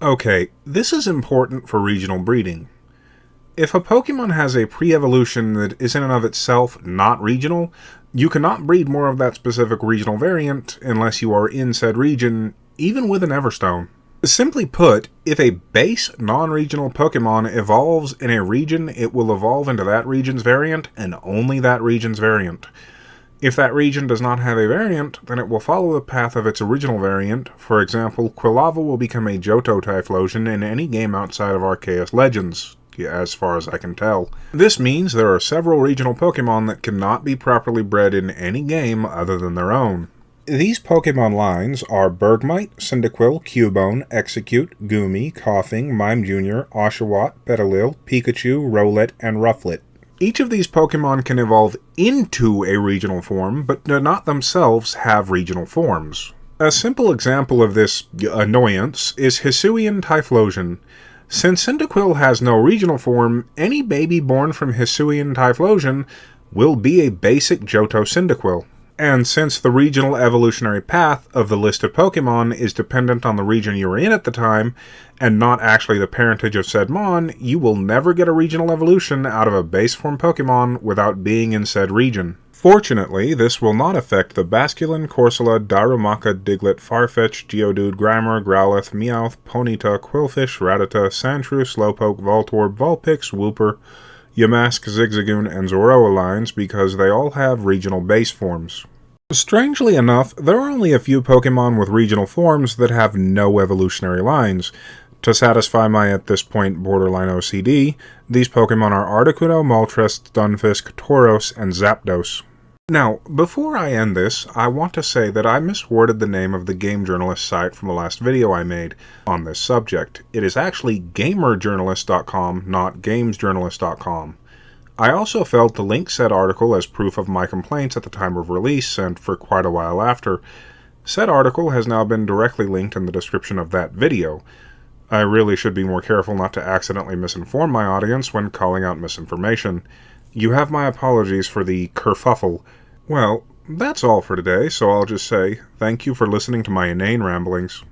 Okay, this is important for regional breeding. If a Pokemon has a pre-evolution that is in and of itself not regional, you cannot breed more of that specific regional variant unless you are in said region, even with an Everstone. Simply put, if a base non-regional Pokemon evolves in a region, it will evolve into that region's variant, and only that region's variant. If that region does not have a variant, then it will follow the path of its original variant. For example, Quilava will become a Johto Typhlosion in any game outside of Arceus Legends, as far as I can tell. This means there are several regional Pokemon that cannot be properly bred in any game other than their own. These Pokemon lines are Bergmite, Cyndaquil, Cubone, Execute, Goomy, Koffing, Mime Jr., Oshawott, Petilil, Pikachu, Rowlet, and Rufflet. Each of these Pokemon can evolve into a regional form, but do not themselves have regional forms. A simple example of this annoyance is Hisuian Typhlosion. Since Cyndaquil has no regional form, any baby born from Hisuian Typhlosion will be a basic Johto Cyndaquil. And since the regional evolutionary path of the list of Pokemon is dependent on the region you are in at the time, and not actually the parentage of said Mon, you will never get a regional evolution out of a base form Pokemon without being in said region. Fortunately, this will not affect the Basculin, Corsola, Darumaka, Diglett, Farfetch, Geodude, Grimer, Growlithe, Meowth, Ponyta, Quillfish, Rattata, Sandshrew, Slowpoke, Voltorb, Vulpix, Wooper, Yamask, Zigzagoon, and Zoroa lines because they all have regional base forms. Strangely enough, there are only a few Pokemon with regional forms that have no evolutionary lines. To satisfy my at this point borderline OCD, these Pokemon are Articuno, Moltres, Stunfisk, Tauros, and Zapdos. Now, before I end this, I want to say that I misworded the name of the Game Journalist site from the last video I made on this subject. It is actually GamerJournalist.com, not GamesJournalist.com. I also failed to link said article as proof of my complaints at the time of release, and for quite a while after. Said article has now been directly linked in the description of that video. I really should be more careful not to accidentally misinform my audience when calling out misinformation. You have my apologies for the kerfuffle. Well, that's all for today, so I'll just say thank you for listening to my inane ramblings.